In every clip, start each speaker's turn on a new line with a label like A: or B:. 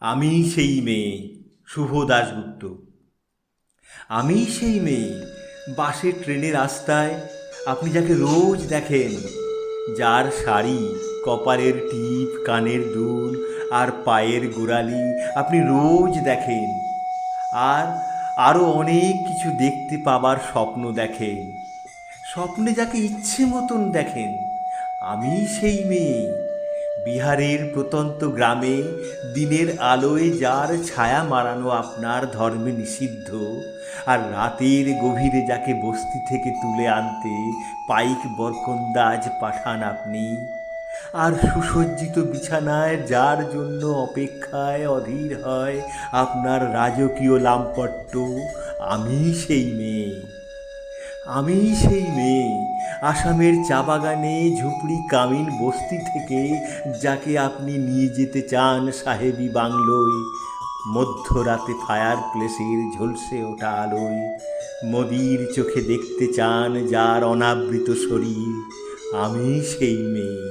A: আমি সেই মেয়ে শুভ দাশগুপ্ত। আমি সেই মেয়ে বাসে ট্রেনের রাস্তায় আপনি যাকে রোজ দেখেন, যার শাড়ি, কপালের টিপ, কানের দুল আর পায়ের গোড়ালি আপনি রোজ দেখেন, আর আরও অনেক কিছু দেখতে পাবার স্বপ্ন দেখেন। স্বপ্নে যাকে ইচ্ছে মতন দেখেন, আমি সেই মেয়ে। বিহারের প্রত্যন্ত গ্রামে দিনের আলোয় যার ছায়া মারানো আপনার ধর্মে নিষিদ্ধ, আর রাতের গভীরে যাকে বস্তি থেকে তুলে আনতে পাইক বরকন্দাজ পাঠান আপনি, আর সুসজ্জিত বিছানায় যার জন্য অপেক্ষায় অধীর হয় আপনার রাজকীয় লামপট্ট, আমি সেই মেয়ে। আমি সেই মেয়ে আসামের চা বাগানে ঝুপড়ি কামিন বস্তি থেকে যাকে আপনি নিয়ে যেতে চান সাহেবি বাংলোয়, মধ্যরাতে ফায়ার প্লেসের ঝলসে ওঠা আলোয় মোদির চোখে দেখতে চান যার অনাবৃত শরীর, আমি সেই মেয়ে।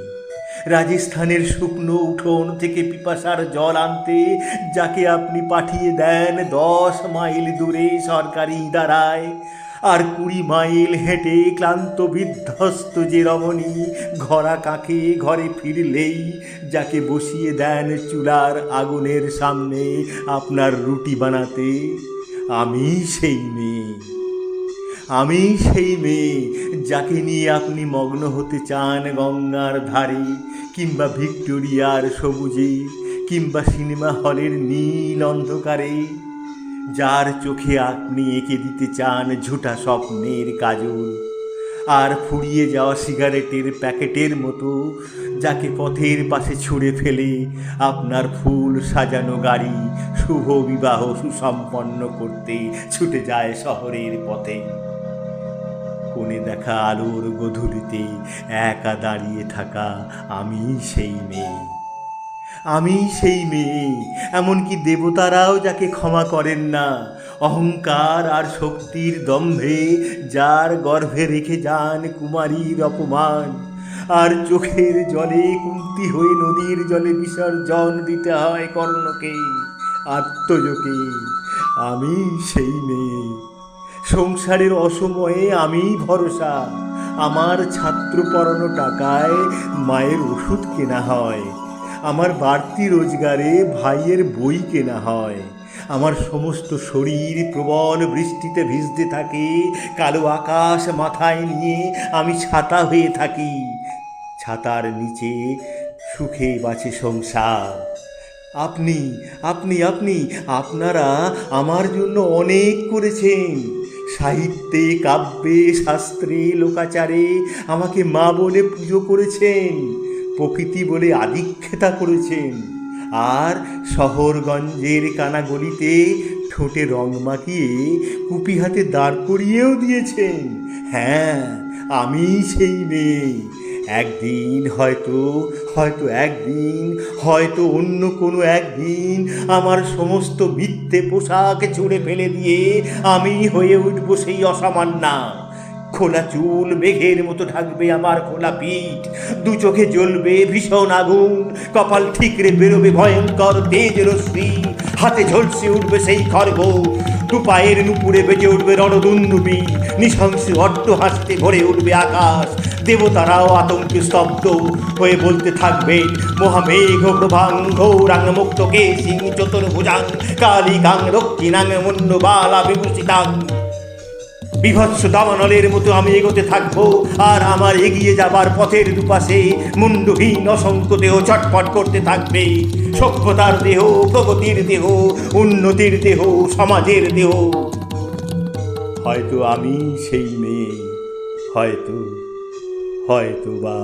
A: রাজস্থানের শুকনো উঠোন থেকে পিপাসার জল আনতে যাকে আপনি পাঠিয়ে দেন 10 মাইল দূরে সরকারি ইদারায়, আর 20 মাইল হেঁটে ক্লান্ত বিধ্বস্ত যে রমণী ঘরা কাকে ঘরে ফিরলেই যাকে বসিয়ে দেন চুলার আগুনের সামনে আপনার রুটি বানাতে, আমি সেই মেয়ে। আমি সেই মেয়ে যাকে নিয়ে আপনি মগ্ন হতে চান গঙ্গার ধারে, কিংবা ভিক্টোরিয়ার সবুজে, কিংবা সিনেমা হলের নীল অন্ধকারে, যার চোখে আপনি এঁকে দিতে চান ঝুটা স্বপ্নের কাজল, আর ফুরিয়ে যাওয়া সিগারেটের প্যাকেটের মতো যাকে পথের পাশে ছুঁড়ে ফেলে আপনার ফুল সাজানো গাড়ি শুভ বিবাহ সুসম্পন্ন করতে ছুটে যায় শহরের পথে। কোণে দেখা আলোর গধূলিতে একা দাঁড়িয়ে থাকা আমি সেই মেয়ে। আমি সেই মেয়ে, এমনকি দেবতারাও যাকে ক্ষমা করেন না অহংকার আর শক্তির দম্ভে যার গর্ভে রেখে যান কুমারীর অপমান, আর চোখের জলে কুন্তি হয়ে নদীর জলে বিসর্জন দিতে হয় কর্ণকে, আত্মজকে। আমি সেই মেয়ে। সংসারের অসময়ে আমি ভরসা। আমার ছাত্র পড়ানো টাকায় মায়ের ওষুধ কেনা হয়, আমার বাড়তি রোজগারে ভাইয়ের বই কেনা হয়, আমার সমস্ত শরীর প্রবল বৃষ্টিতে ভিজতে থাকে, কালো আকাশ মাথায় নিয়ে আমি ছাতা হয়ে থাকি, ছাতার নিচে সুখে বাঁচে সংসার। আপনি আপনি আপনি আপনারা আমার জন্য অনেক করেছেন। সাহিত্যে, কাব্যে, শাস্ত্রে, লোকাচারে আমাকে মা বলে পুজো করেছেন, প্রকৃতি বলে আদিক্ষেতা করেছেন, আর শহরগঞ্জের কানাগলিতে ঠোঁটে রং মাখিয়ে কুপি হাতে দাঁড় করিয়েও দিয়েছেন। হ্যাঁ, আমি সেই মেয়ে। একদিন হয়তো হয়তো একদিন হয়তো অন্য কোনো একদিন আমার সমস্ত মিথ্যে পোশাক ছুঁড়ে ফেলে দিয়ে আমি হয়ে উঠব সেই অসামান্যা। খোলা চুল মেঘের মতো ঢাকবে আমার খোলা পিঠ, দু চোখে জ্বলবে ভীষণ আগুন, কপাল ঠিকরে বেরোবে ভয়ঙ্কর তেজ রশ্মি, হাতে ঝলসে উঠবে সেই খড়গ, দু পায়ের নুপুরে বেজে উঠবে রণদুন্দুবি, নৃশংস অট্ট হাসতে ভরে উঠবে আকাশ। দেবতারাও আতঙ্কে স্তব্ধ হয়ে বলতে থাকবেন মহামেঘ প্রভাঙ্গ রাং মুক্ত কে সিং চতুর্ভুজাং কালিকাং রক্ষিণাং মন্যবালা বিভূষিতাং। বিভৎস দাবানলের মতো আমি এগোতে থাকবো, আর আমার এগিয়ে যাবার পথের দুপাশে মুন্ডহীন অসংখ্য দেহ ছটফট করতে থাকবে। সভ্যতার দেহ, প্রগতির দেহ, উন্নতির দেহ, সমাজের দেহ। হয়তো আমি সেই মেয়ে, হয়তো হয়তো বা